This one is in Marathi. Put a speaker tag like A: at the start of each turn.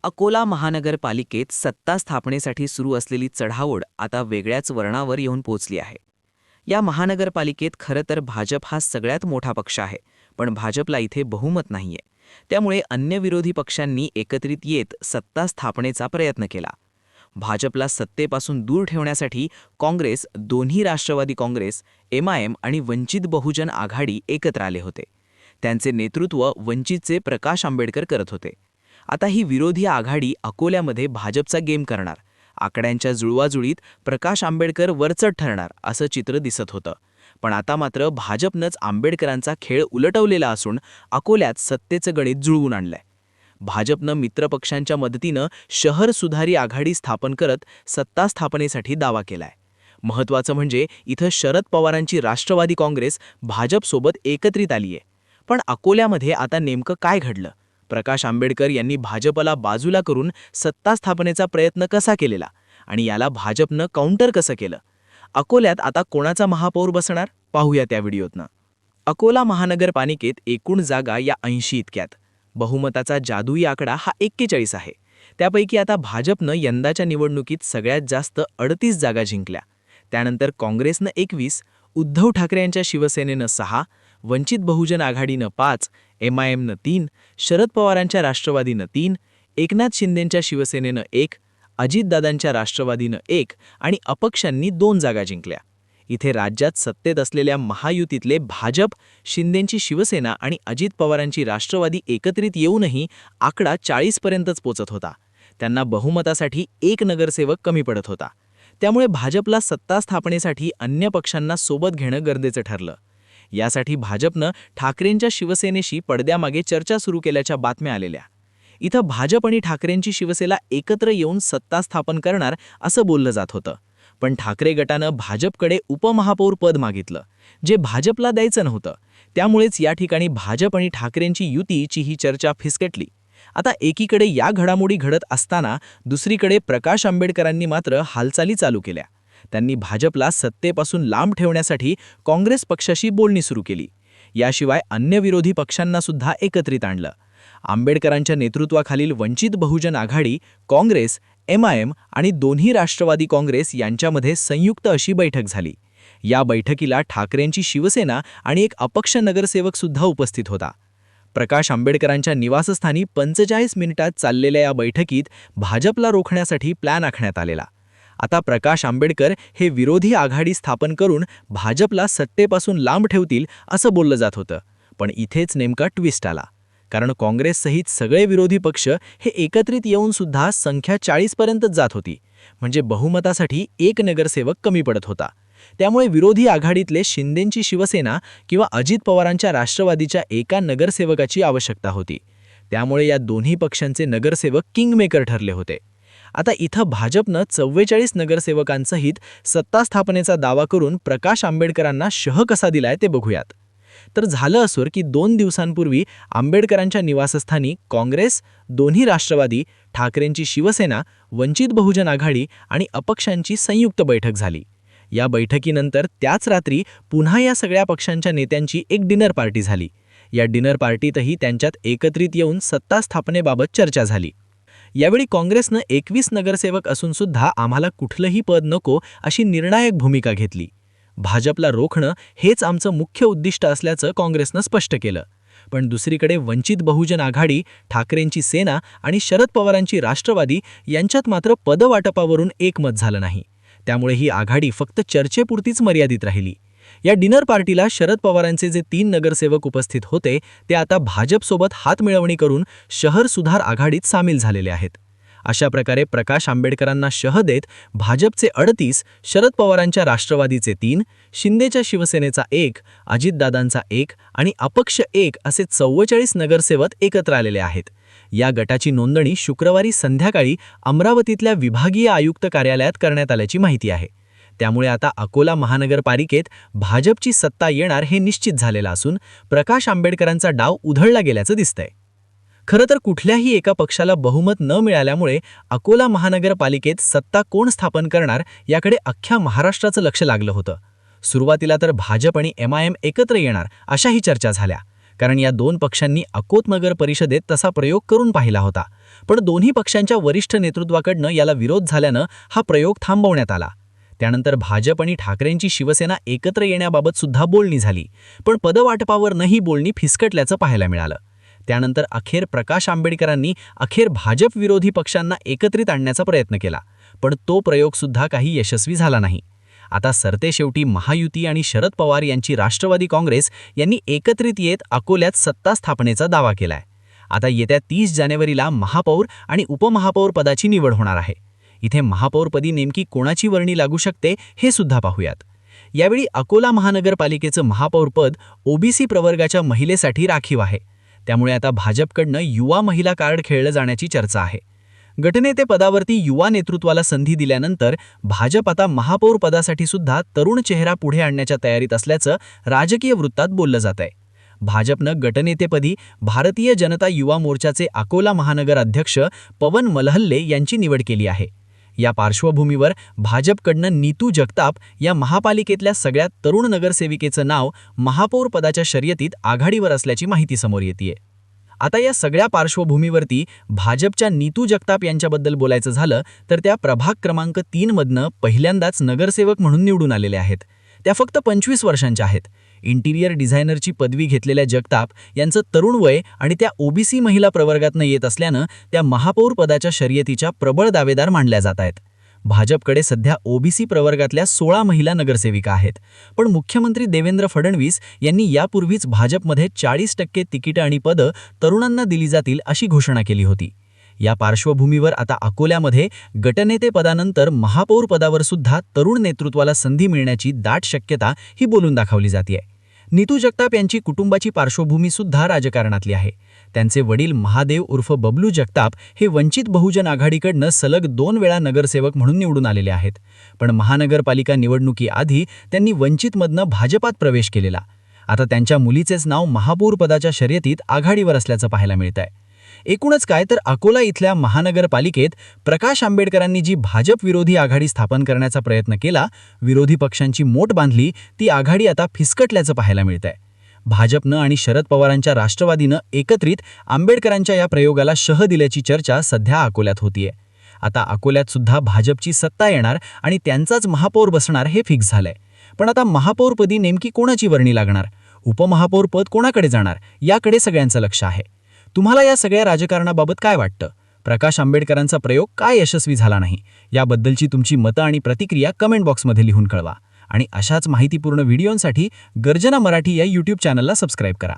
A: अकोला महानगरपालिकेत सत्ता स्थापनेसाठी सुरू असलेली चढाओढ आता वेगळ्याच वळणावर येऊन पोचली आहे. या महानगरपालिकेत खरं तर भाजप हा सगळ्यात मोठा पक्ष आहे, पण भाजपला इथे बहुमत नाहीये. त्यामुळे अन्य विरोधी पक्षांनी एकत्रित येत सत्ता स्थापनेचा प्रयत्न केला. भाजपला सत्तेपासून दूर ठेवण्यासाठी काँग्रेस, दोन्ही राष्ट्रवादी काँग्रेस, MIM आणि वंचित बहुजन आघाडी एकत्र आले होते. त्यांचे नेतृत्व वंचितचे प्रकाश आंबेडकर करत होते. आता ही विरोधी आघाडी अकोल्यामध्ये भाजपचा गेम करणार, आकड्यांच्या जुळवाजुळीत प्रकाश आंबेडकर वरचढ ठरणार असं चित्र दिसत होतं. पण आता मात्र भाजपनंच आंबेडकरांचा खेळ उलटवलेला असून अकोल्यात सत्तेचं गणित जुळवून आणलंय. भाजपनं मित्रपक्षांच्या मदतीनं शहर सुधारी आघाडी स्थापन करत सत्ता स्थापनेसाठी दावा केलाय. महत्त्वाचं म्हणजे इथं शरद पवारांची राष्ट्रवादी काँग्रेस भाजपसोबत एकत्रित आलीये. पण अकोल्यामध्ये आता नेमकं काय घडलं? प्रकाश आंबेडकर यांनी भाजपला बाजूला करून सत्ता स्थापनेचा प्रयत्न कसा केलेला आणि याला भाजपनं काउंटर कसं केलं? अकोल्यात आता कोणाचा महापौर बसणार पाहूया त्या व्हिडिओतनं. अकोला महानगरपालिकेत एकूण जागा या 80 इतक्यात. बहुमताचा जादुई आकडा हा 41 आहे. त्यापैकी आता भाजपनं यंदाच्या निवडणुकीत सगळ्यात जास्त 38 जागा जिंकल्या. त्यानंतर काँग्रेसनं 21, उद्धव ठाकरे यांच्या शिवसेनेनं 6, वंचित बहुजन आघाडीनं 5, MIMनं 3, शरद पवारांच्या राष्ट्रवादीनं 3, एकनाथ शिंदेंच्या शिवसेनेनं 1, अजितदादांच्या राष्ट्रवादीनं 1 आणि अपक्षांनी 2 जागा जिंकल्या. इथे राज्यात सत्तेत असलेल्या महायुतीतले भाजप, शिंदेंची शिवसेना आणि अजित पवारांची राष्ट्रवादी एकत्रित येऊनही आकडा 40 पर्यंतच पोचत होता. त्यांना बहुमतासाठी 1 नगरसेवक कमी पडत होता. त्यामुळे भाजपला सत्ता स्थापनेसाठी अन्य पक्षांना सोबत घेणं गरजेचं ठरलं. यासाठी भाजपनं ठाकरेंच्या शिवसेनेशी पडद्यामागे चर्चा सुरू केल्याच्या बातम्या आलेल्या. इथं भाजप आणि ठाकरेंची शिवसेना एकत्र येऊन सत्ता स्थापन करणार असं बोललं जात होतं. पण ठाकरे गटानं भाजपकडे उपमहापौर पद मागितलं, जे भाजपला द्यायचं नव्हतं. त्यामुळेच या ठिकाणी भाजप आणि ठाकरेंची युतीची ही चर्चा फिसकटली. आता एकीकडे या घडामोडी घडत असताना दुसरीकडे प्रकाश आंबेडकरांनी मात्र हालचाली चालू केल्या. त्यांनी भाजपला सत्तेपासून लांब ठेवण्यासाठी काँग्रेस पक्षाशी बोलणी सुरू केली. याशिवाय अन्य विरोधी पक्षांना सुद्धा एकत्रित आणलं. आंबेडकरांच्या नेतृत्वाखालील वंचित बहुजन आघाडी, काँग्रेस, MIM आणि दोन्ही राष्ट्रवादी काँग्रेस यांच्यामध्ये संयुक्त अशी बैठक झाली. या बैठकीला ठाकरेंची शिवसेना आणि एक अपक्ष नगरसेवक सुद्धा उपस्थित होता. प्रकाश आंबेडकरांच्या निवासस्थानी 45 मिनिटात चाललेल्या या बैठकीत भाजपला रोखण्यासाठी प्लॅन आखण्यात आलेला. आता प्रकाश आंबेडकर हे विरोधी आघाडी स्थापन करून भाजपला सत्तेपासून लांब ठेवतील असं बोललं जात होतं. पण इथेच नेमका ट्विस्ट आला. कारण काँग्रेससहित सगळे विरोधी पक्ष हे एकत्रित येऊन सुद्धा संख्या 40 पर्यंतच जात होती. म्हणजे बहुमतासाठी 1 नगरसेवक कमी पडत होता. त्यामुळे विरोधी आघाडीतले शिंदेंची शिवसेना किंवा अजित पवारांच्या राष्ट्रवादीच्या एका नगरसेवकाची आवश्यकता होती. त्यामुळे या दोन्ही पक्षांचे नगरसेवक किंगमेकर ठरले होते. आता इथं भाजपनं 44 नगरसेवकांसहित सत्ता स्थापनेचा दावा करून प्रकाश आंबेडकरांना शह कसा दिलाय ते बघूयात. तर झालं असं की 2 दिवसांपूर्वी आंबेडकरांच्या निवासस्थानी काँग्रेस, दोन्ही राष्ट्रवादी, ठाकरेंची शिवसेना, वंचित बहुजन आघाडी आणि अपक्षांची संयुक्त बैठक झाली. या बैठकीनंतर त्याच रात्री पुन्हा या सगळ्या पक्षांच्या नेत्यांची एक डिनर पार्टी झाली. या डिनर पार्टीतही त्यांच्यात एकत्रित येऊन सत्ता स्थापनेबाबत चर्चा झाली. यावेळी काँग्रेसनं 21 नगरसेवक असून सुद्धा आम्हाला कुठलंही पद नको अशी निर्णायक भूमिका घेतली. भाजपला रोखणं हेच आमचं मुख्य उद्दिष्ट असल्याचं काँग्रेसनं स्पष्ट केलं. पण दुसरीकडे वंचित बहुजन आघाडी, ठाकरेंची सेना आणि शरद पवारांची राष्ट्रवादी यांच्यात मात्र पदवाटपावरून एकमत झालं नाही. त्यामुळे ही आघाडी फक्त चर्चेपुरतीच मर्यादित राहिली. या डिनर पार्टीला शरद पवारांचे जे 3 नगरसेवक उपस्थित होते ते आता भाजपसोबत हातमिळवणी करून शहर सुधार आघाडीत सामील झालेले आहेत. अशा प्रकारे प्रकाश आंबेडकरांना शह देत भाजपचे 38, शरद पवारांच्या राष्ट्रवादीचे 3, शिंदेच्या शिवसेनेचा 1, अजितदादांचा 1 आणि अपक्ष 1 असे 44 नगरसेवक एकत्र आलेले आहेत. या गटाची नोंदणी शुक्रवारी संध्याकाळी अमरावतीतल्या विभागीय आयुक्त कार्यालयात करण्यात आल्याची माहिती आहे. त्यामुळे आता अकोला महानगरपालिकेत भाजपची सत्ता येणार हे निश्चित झालेलं असून प्रकाश आंबेडकरांचा डाव उधळला गेल्याचं दिसतंय. खरं तर कुठल्याही एका पक्षाला बहुमत न मिळाल्यामुळे अकोला महानगरपालिकेत सत्ता कोण स्थापन करणार याकडे अख्ख्या महाराष्ट्राचं लक्ष लागलं होतं. सुरुवातीला तर भाजप आणि MIM एकत्र येणार अशाही चर्चा झाल्या.
B: कारण या दोन पक्षांनी अकोट नगर परिषदेत तसा प्रयोग करून पाहिला होता. पण दोन्ही पक्षांच्या वरिष्ठ नेतृत्वाकडनं याला विरोध झाल्यानं हा प्रयोग थांबवण्यात आला. त्यानंतर भाजप आणि ठाकरेंची शिवसेना एकत्र येण्याबाबत सुद्धा बोलणी झाली, पण पदवाटपावरही बोलणी फिसकटल्याचं पाहायला मिळालं. त्यानंतर अखेर प्रकाश आंबेडकरांनी भाजप विरोधी पक्षांना एकत्रित आणण्याचा प्रयत्न केला, पण तो प्रयोगसुद्धा काही यशस्वी झाला नाही. आता सरतेशेवटी महायुती आणि शरद पवार यांची राष्ट्रवादी काँग्रेस यांनी एकत्रित येत अकोल्यात सत्ता स्थापनेचा दावा केलाय. आता येत्या 30 जानेवारीला महापौर आणि उपमहापौर पदाची निवड होणार आहे. इथे महापौरपदी नेमकी कोणाची वर्णी लागू शकते हे सुद्धा पाहूयात. यावेळी अकोला महानगरपालिकेचं महापौरपद ओबीसी प्रवर्गाच्या महिलेसाठी राखीव आहे. त्यामुळे आता भाजपकडनं युवा महिला कार्ड खेळलं जाण्याची चर्चा आहे. गटनेते पदावरती युवा नेतृत्वाला संधी दिल्यानंतर भाजप आता महापौर पदासाठी सुद्धा तरुण चेहरा पुढे आणण्याच्या तयारीत असल्याचं राजकीय वृत्तात बोललं जात आहे. भाजपनं गटनेतेपदी भारतीय जनता युवा मोर्चाचे अकोला महानगर अध्यक्ष पवन मलहल्ले यांची निवड केली आहे. या पार्श्वभूमीवर भाजपकडनं नीतू जगताप या महापालिकेतल्या सगळ्यात तरुण नगरसेविकेचं नाव महापौर पदाच्या शर्यतीत आघाडीवर असल्याची माहिती समोर येतेय. आता या सगळ्या पार्श्वभूमीवरती भाजपच्या नीतू जगताप यांच्याबद्दल बोलायचं झालं तर त्या प्रभाग क्रमांक 3 मधनं पहिल्यांदाच नगरसेवक म्हणून निवडून आलेल्या आहेत. त्या फक्त 25 वर्षांच्या आहेत. इंटिरियर डिझायनरची पदवी घेतलेल्या जगताप यांचं तरुण वय आणि त्या ओबीसी महिला प्रवर्गातनं येत असल्यानं त्या महापौर पदाच्या शर्यतीच्या प्रबळ दावेदार मानल्या जात आहेत. भाजपकडे सध्या ओबीसी प्रवर्गातल्या 16 महिला नगरसेविका आहेत, पण मुख्यमंत्री देवेंद्र फडणवीस यांनी यापूर्वीच भाजपमध्ये 40% तिकीटं आणि पदं तरुणांना दिली जातील अशी घोषणा केली होती. या पार्श्वभूमीवर आता अकोल्यामध्ये गटनेते पदानंतर महापौर पदावर सुद्धा तरुण नेतृत्वाला संधी मिळण्याची दाट शक्यता ही बोलून दाखवली जाते. नीतू जगताप यांची कुटुंबाची पार्श्वभूमी सुद्धा राजकारणातली आहे. त्यांचे वडील महादेव उर्फ बबलू जगताप हे वंचित बहुजन आघाडीकडनं सलग 2 वेळा नगरसेवक म्हणून निवडून आलेले आहेत. पण महानगरपालिका निवडणुकीआधी त्यांनी वंचितमधनं भाजपात प्रवेश केलेला. आता त्यांच्या मुलीचेच नाव महापौर पदाच्या शर्यतीत आघाडीवर असल्याचं पाहायला मिळतंय. एकूणच काय तर अकोला इथल्या महानगरपालिकेत प्रकाश आंबेडकरांनी जी भाजप विरोधी आघाडी स्थापन करण्याचा प्रयत्न केला, विरोधी पक्षांची मोट बांधली, ती आघाडी आता फिसकटल्याचं पाहायला मिळतंय. भाजपनं आणि शरद पवारांच्या राष्ट्रवादीनं एकत्रित आंबेडकरांच्या या प्रयोगाला शह दिल्याची चर्चा सध्या अकोल्यात होतीये. आता अकोल्यात सुद्धा भाजपची सत्ता येणार आणि त्यांचाच महापौर बसणार हे फिक्स झालंय. पण आता महापौरपदी नेमकी कोणाची वर्णी लागणार, उपमहापौर पद कोणाकडे जाणार, याकडे सगळ्यांचं लक्ष आहे. तुम्हाला या सगळ्या राजकारणाबाबत काय वाटतं? प्रकाश आंबेडकरांचा प्रयोग काय यशस्वी झाला नाही, याबद्दलची तुमची मतं आणि प्रतिक्रिया कमेंट बॉक्समध्ये लिहून कळवा. आणि अशाच माहितीपूर्ण व्हिडिओंसाठी गर्जना मराठी या YouTube चॅनलला सबस्क्राईब करा.